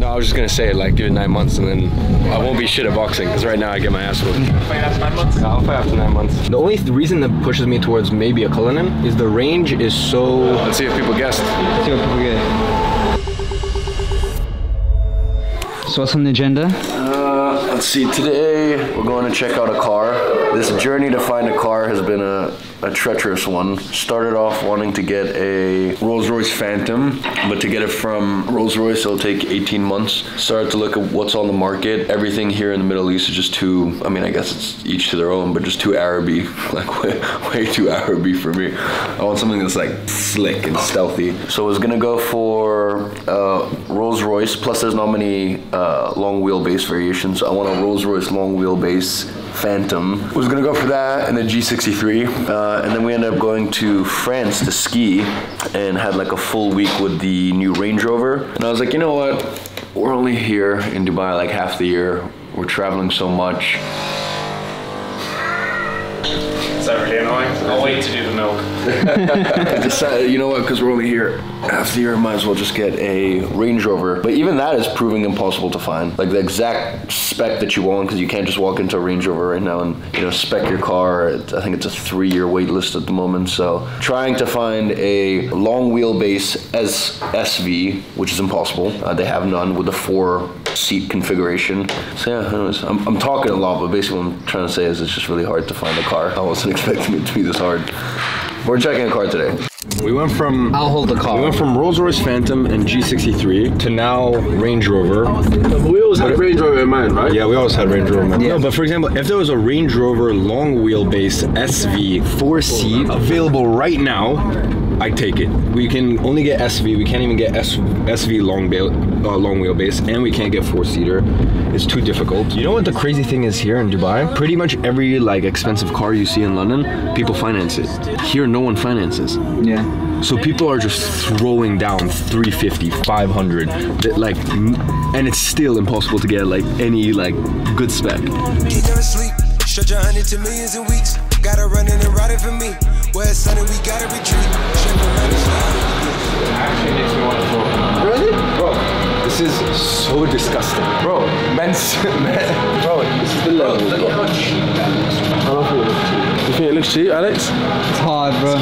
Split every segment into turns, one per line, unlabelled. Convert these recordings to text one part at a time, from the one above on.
No, I was just gonna say, like, give it 9 months and then I won't be shit at boxing, because right now I get my ass whooped.
Fight after 9 months?
No, I'll fight after 9 months. The only reason that pushes me towards maybe a Cullinan is the range is so... Let's see if people guessed.
Let's see what people get. So what's on the agenda?
Let's see, today we're going to check out a car. This journey to find a car has been a treacherous one. Started off wanting to get a Rolls-Royce Phantom, but to get it from Rolls-Royce it'll take 18 months. Started to look at what's on the market. Everything here in the Middle East is just too, I mean, I guess it's each to their own, but just too Araby, like way too Araby for me. I want something that's like slick and stealthy. So I was gonna go for Rolls-Royce, plus there's not many long wheelbase variations. So I want a Rolls-Royce long wheelbase Phantom. Was gonna go for that and a G63, and then we ended up going to France to ski and had like a full week with the new Range Rover. And I was like, you know what? We're only here in Dubai like half the year. We're traveling so much.
Is that really annoying? I'll wait to do the milk.
I decided, you know what, because we're only here half the year, might as well just get a Range Rover. But even that is proving impossible to find. Like the exact spec that you want, because you can't just walk into a Range Rover right now and, you know, spec your car. I think it's a 3-year wait list at the moment. So trying to find a long wheelbase SV, which is impossible. They have none with a 4-seat configuration. So yeah, anyways, I'm talking a lot, but basically what I'm trying to say is it's just really hard to find a car. I wasn't expecting it to be this hard. We're checking a car today.
We went from...
I'll hold the car.
We went from Rolls-Royce Phantom and G63 to now Range Rover.
We always had Range Rover in mind, right?
Yeah, we always had Range Rover in mind.
Yeah.
No, but for example, if there was a Range Rover long wheelbase SV 4-seat available right now, I'd take it. We can only get SV. We can't even get SV long wheelbase, and we can't get 4-seater. It's too difficult. You know what the crazy thing is here in Dubai? Pretty much every like expensive car you see in London, people finance it. Here, no one finances.
Yeah.
So people are just throwing down 350, 500, like, and it's still impossible to get like any like good spec.
Never sleep, stretch 100 to millions in weeks. Gotta run in and ride it for me. Where it's sunny, we gotta retreat.
Actually makes me want to throw up.
Really?
Bro, this is so disgusting. Bro, bro, this is the level.
Look at how cheap that looks. I don't think it looks cheap. You think it looks cheap, Alex?
It's hard, bro.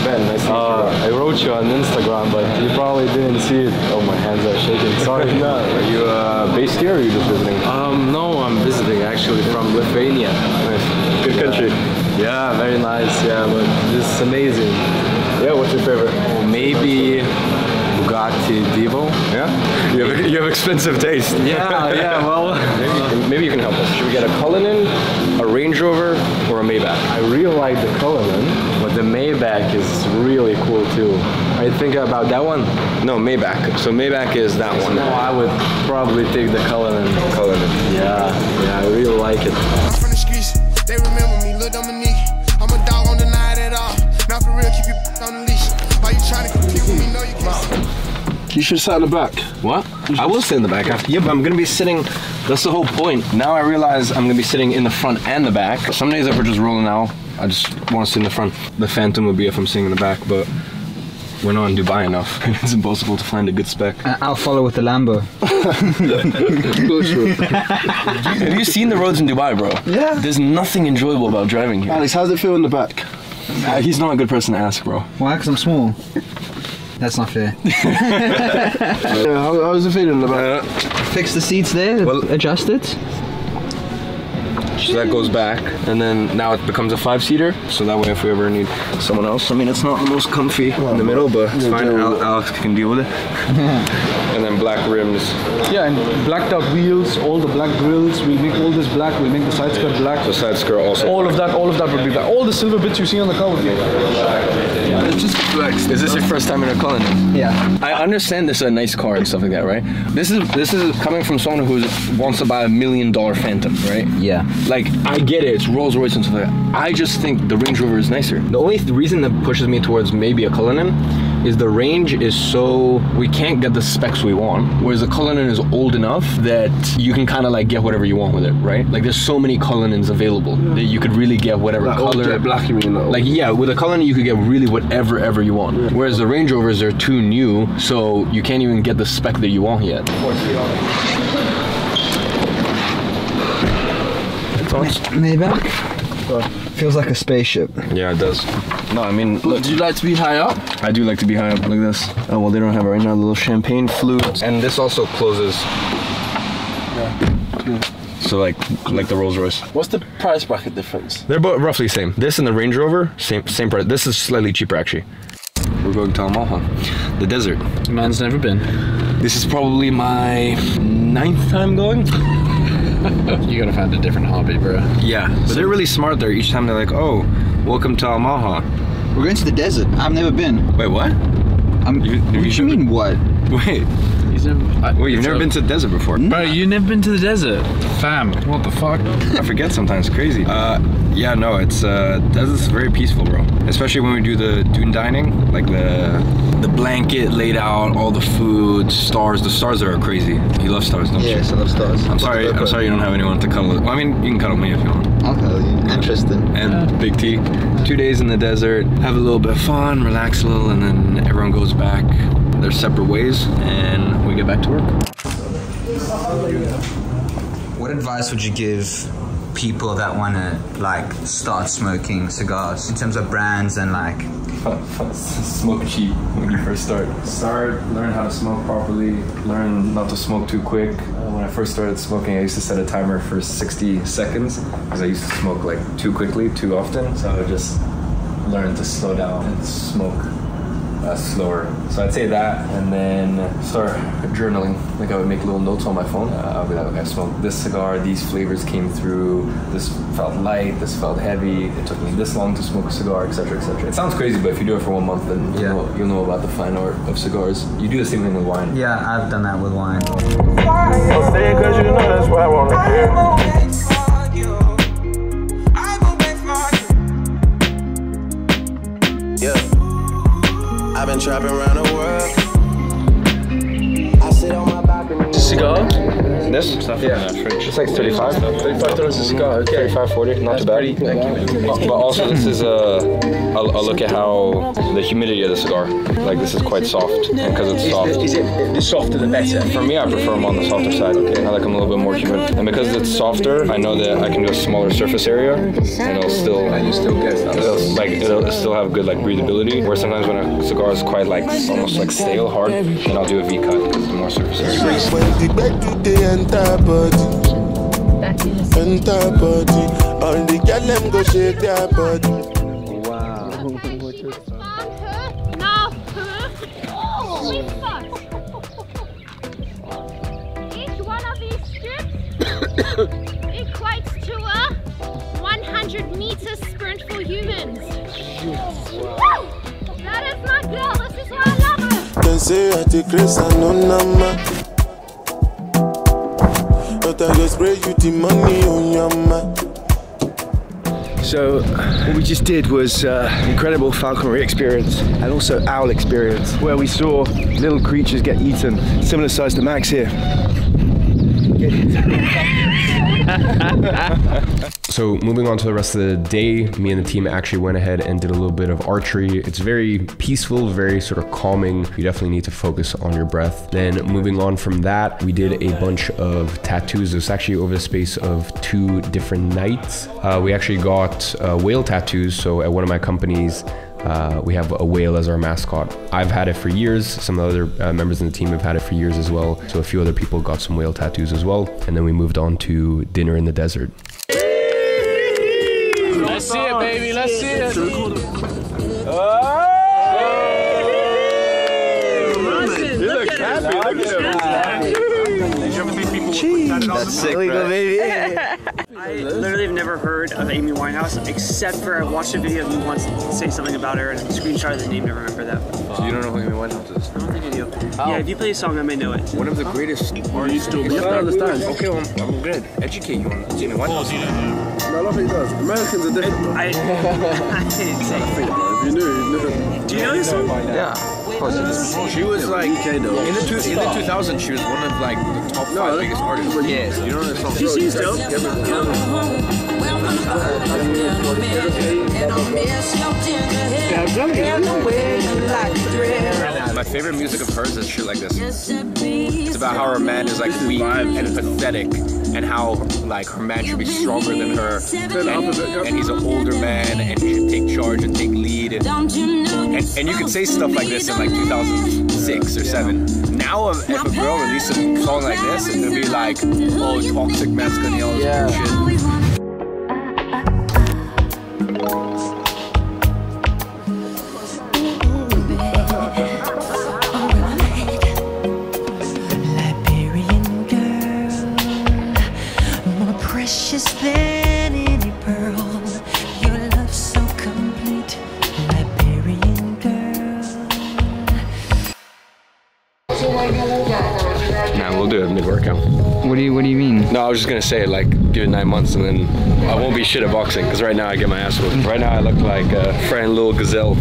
Ben, nice to meet you, bro. I wrote you on Instagram, but you probably didn't see it. Oh, my hands are shaking. Sorry.
No, are you based here or are you just visiting?
No, I'm visiting actually from Lithuania.
Nice. Good country.
Yeah, very nice. Yeah, but this is amazing.
Yeah, what's your favorite?
Maybe Bugatti Divo.
Yeah? You have expensive taste.
Yeah, well.
Maybe you can help us. Should we get a Cullinan, a Range Rover, or a Maybach?
I really like the Cullinan, but the Maybach is really cool too. Are you thinking about that one?
No, Maybach. So Maybach is that one.
No, I would probably take the Cullinan. Yeah, I really like it.
From the streets, they remember me, Lil Dominique. I'm a dog, don't deny it at all. Not for real, keep your on the leash. Why you trying to compete with me? No, you can't.
You should sit in the back.
What? I will sit in the back. Yeah, but I'm gonna be sitting. That's the whole point. Now I realize I'm gonna be sitting in the front and the back. Some days if we're just rolling out, I just want to sit in the front. The Phantom would be if I'm sitting in the back, but we're not in Dubai enough. It's impossible to find a good spec.
I'll follow with the Lambo.
Have you seen the roads in Dubai, bro?
Yeah.
There's nothing enjoyable about driving here.
Alex, how's it feel in the back?
He's not a good person to ask, bro.
Why? Because I'm small. That's not fair.
How does it feel in the back?
Fix the seats there,
Well-
adjust it.
So that goes back, and then now it becomes a 5-seater. So that way, if we ever need someone else, I mean, it's not the most comfy in the middle, but it's fine. Alex can deal with it. And then black rims.
Yeah, and blacked out wheels, all the black grills. We'll make all this black. We'll make the side skirt black.
The side skirt also.
All of that would be black. All the silver bits you see on the car would be
It's just black. Is this your first time in a Cullinan?
Yeah.
I understand this is a nice car and stuff like that, right? This is coming from someone who wants to buy $1 million Phantom, right?
Yeah.
Like, I get it, it's Rolls Royce and stuff like that. I just think the Range Rover is nicer. The only reason that pushes me towards maybe a Cullinan is the range is so we can't get the specs we want, whereas the Cullinan is old enough that you can kind of like get whatever you want with it, right? Like there's so many Cullinans available that you could really get whatever
Like
color.
jet black, you mean?
Like yeah, with a Cullinan you could get really whatever ever you want.
Yeah.
Whereas the Range Rovers are too new, so you can't even get the spec that you want yet.
Maybach? Feels like a spaceship.
Yeah, it does.
No, I mean, look, do you like to be high up?
I do like to be high up. Look at this. Oh well, they don't have it right now. The little champagne flute, and this also closes.
Yeah.
So like the Rolls Royce.
What's the price bracket difference?
They're both roughly the same. This and the Range Rover, same price. This is slightly cheaper actually. We're going to Almaha, the desert.
Man's never been.
This is probably my 9th time going.
You gotta find a different hobby, bro.
Yeah, but they're really smart there. Each time they're like, oh, welcome to Almaha.
We're going to the desert. I've never been.
Wait, what?
What do you mean what?
Wait. Wait, you've never been to the desert before?
Bro, you've never been to the desert? Fam, what the fuck?
I forget sometimes, it's crazy. Yeah, no, it's desert's very peaceful, bro. Especially when we do the dune dining, like the blanket laid out, all the food, stars. The stars are crazy. You love stars, don't you?
Yes, I love stars.
I'm sorry you don't have anyone to cuddle with. Well, I mean, you can cuddle me if you want.
I'll tell you. Interesting.
And Big T. 2 days in the desert, have a little bit of fun, relax a little, and then everyone goes back their separate ways, and we get back to work.
What advice would you give people that want to like start smoking cigars in terms of brands and like
Smoke cheap when you first start. Learn how to smoke properly, learn not to smoke too quick. When I first started smoking, I used to set a timer for 60 seconds because I used to smoke like too quickly, too often. So I would just learn to slow down and smoke slower. So I'd say that, and then start journaling. Like I would make little notes on my phone. I'll be like, okay, I smoked this cigar, these flavors came through, this felt light, this felt heavy, it took me this long to smoke a cigar, etc., etc. It sounds crazy, but if you do it for 1 month, then you'll know about the fine art of cigars. You do the same thing with wine.
yeah, I've done that with wine.
I'll stay cause you know that's what I want to hear.
I've been trapping around the world. I sit on my balcony.
Cigar?
This?
Yeah.
It's like $35.
$35 a cigar, okay.
35, 40, not too bad.
Thank you.
But also this is a look at how the humidity of the cigar. Like this is quite soft, and because it's soft.
Is it the softer the better?
For me, I prefer them on the softer side. Okay. I like them a little bit more humid, and because it's softer, I know that I can do a smaller surface area, and it'll still.
And you still get that.
It'll still have good like breathability. Where sometimes when a cigar is quite like almost like stale, hard, then I'll do a V cut because it's more surface area.
All the girl them go shake their body.
Each one of these strips equates to a 100-meter sprint for humans. Woo! That is my girl. This is why I love her.
Can say at the grace and no number. But I go spray you the money on your mind.
So what we just did was an incredible falconry experience and also owl experience where we saw little creatures get eaten, similar size to Max here.
So moving on to the rest of the day, me and the team actually went ahead and did a little bit of archery. It's very peaceful, very sort of calming. You definitely need to focus on your breath. Then moving on from that, we did a bunch of tattoos. It was actually over the space of 2 different nights. We actually got whale tattoos. So at one of my companies, we have a whale as our mascot. I've had it for years. Some of the other members in the team have had it for years as well. So a few other people got some whale tattoos as well. And then we moved on to dinner in the desert.
Let's see it, baby. Let's see it.
You look happy. Look at him.
That's sick, bro.
Baby.
I literally have never heard of Amy Winehouse except for I watched a video of you once say something about her and screenshotted the name. Never remember that.
So you don't know who Amy Winehouse is?
I don't think I do. Yeah, if you play a song, I may know it.
One of the greatest artists.
You don't understand.
Okay, well, I'm gonna educate you on Amy Winehouse.
No, I don't think it does. Americans are different.
I didn't say.
If you knew, you knew.
Do you know this song?
Yeah.
She was like in the 2000s. She was one of like the top 5 biggest artists. Yeah, you know what I'm saying?
She's dope.
My favorite music of hers is shit like this. It's about how her man is like weak and pathetic, and how like her man should be stronger than her, and he's an older man and he should take charge and take lead. And you could say stuff like this in like 2006 or 7. Now if a girl releases a song like this, it's gonna be like, oh, toxic masculinity, all this bullshit. Nah, we'll do it mid-workout.
What do you mean?
No, I was just gonna say like give it 9 months and then I won't be shit at boxing because right now I get my ass whooped. Right now I look like a friend little gazelle.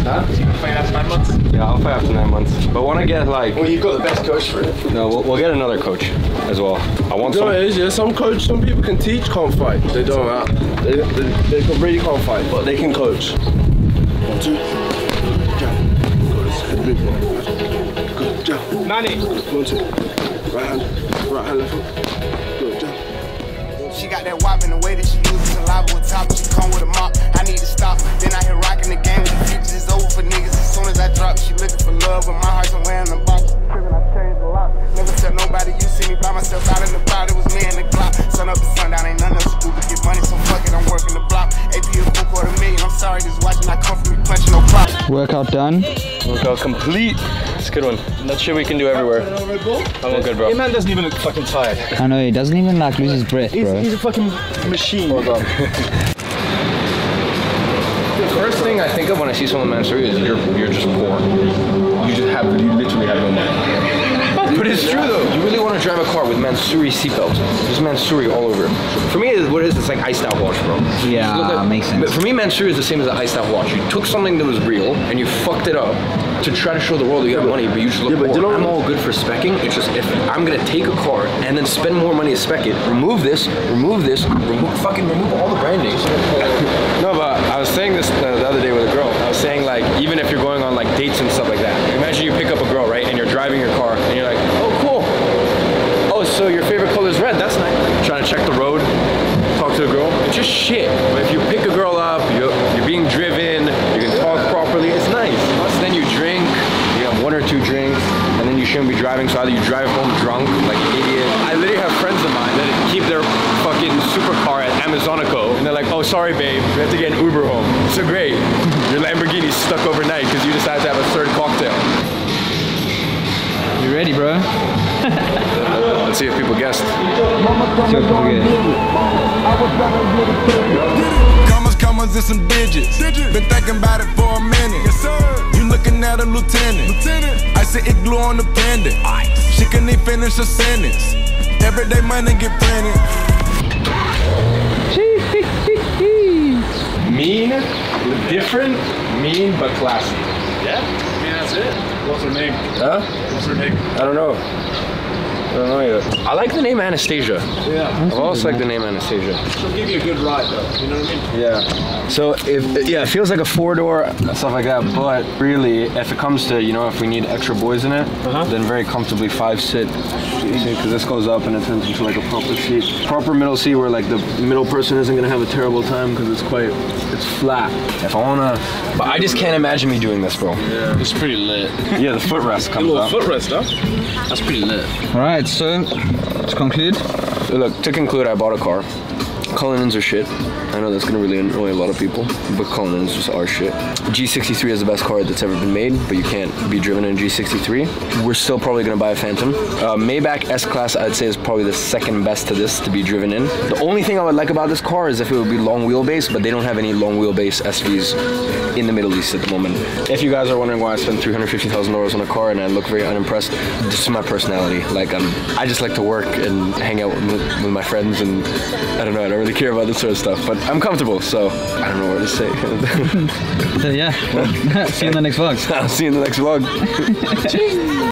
Huh? So you can fight after 9 months? Yeah, I'll fight after 9 months. But when I get like...
Well, you've got the best coach for it.
No, we'll get another coach as well. I want some...
Yeah, some people can teach, can't fight. They don't. They really can't fight, but they can coach. 1, 2, big one. Good job. 90. 1, 2. Right hand, left foot. Good job.
She got that wop in the way that she uses a lava on top. She come with a mop. I need to stop. Then I hit rocking the game with the futures. It's over for niggas as soon as I drop. She looking for love, but my heart's somewhere in the box. I changed a lot. Never tell nobody you see me by myself out in the crowd. It was me and the Glock. Sun up to sundown, ain't nothing else to do but get money. So fuck it, I'm working the block. AP a full $250,000. I'm sorry, just watching. I come from me punching no props.
Workout done.
Workout complete. It's a good one. That shit we can do everywhere. I'm all good, bro.
Your man doesn't even look fucking tired.
I know, he doesn't even like lose his breath, bro.
He's a fucking machine. Well done.
The first thing I think of when I see someone Mansouri is you're just poor. You literally have no money. But it's true though. You really want to drive a car with Mansouri seatbelts. There's Mansouri all over. For me, what it is, it's like iced out watch, bro.
Yeah, makes sense.
But for me, Mansouri is the same as an iced out watch. You took something that was real and you fucked it up to try to show the world that you have money, but you just look poor. I'm all good for specking. It's just if I'm gonna take a car and then spend more money to spec it, remove all the branding. No, but I was saying this the other day with a girl. I was saying like, even if you're going on like dates and stuff like that, imagine you pick up a girl, right, and you're driving your car and you're like, oh cool, oh so your favorite color is red, that's nice. Trying to check the road, talk to the girl, it's just shit. But if you pick a girl up, you're being driven, you can talk properly, it's nice. Then you drink, you have 1 or 2 drinks, and then you shouldn't be driving, so either you drive home drunk like an idiot. I literally have friends of mine that keep their fucking supercar at Amazonico, and they're like, oh sorry babe, we have to get an Uber home. So great, your Lamborghini's stuck overnight because you decided to have a 3rd cocktail.
You ready, bro?
Let's see if people guessed.
Commas and some digits. Been thinking about it for a minute. Yes, sir. You looking at a lieutenant. I said it glue on the pendant. She couldn't even finish a sentence. Everyday money get printed.
Mean, different, mean but classy.
Yeah? I mean, that's it. What's her name?
Huh?
What's her name?
I don't know. I don't know yet. I like the name Anastasia.
Yeah.
I've always liked the name Anastasia.
She'll give you a good ride though, you know what I mean?
Yeah. So it feels like a 4-door, stuff like that, but really, if it comes to, you know, if we need extra boys in it, then very comfortably 5-sit. Because this goes up and it turns into like a proper seat. Proper middle seat where like the middle person isn't gonna have a terrible time because it's flat. If I wanna, but I just can't imagine me doing this, bro.
Yeah. It's pretty lit.
Yeah, the footrest comes up.
Footrest, huh? That's pretty lit.
Alright, so to conclude.
Look, to conclude, I bought a car. Cullinans are shit. I know that's gonna really annoy a lot of people, but Cullinans just are shit. G63 is the best car that's ever been made, but you can't be driven in a G63. We're still probably gonna buy a Phantom. Maybach S-Class, I'd say, is probably the 2nd best to this to be driven in. The only thing I would like about this car is if it would be long wheelbase, but they don't have any long wheelbase SVs in the Middle East at the moment. If you guys are wondering why I spent $350,000 on a car and I look very unimpressed, this is my personality. Like, I just like to work and hang out with my friends, and I don't know, I don't really care about this sort of stuff. But
I'm comfortable, so I don't know what to say.
So yeah, well, see you in the next vlog.
I'll see you in the next vlog.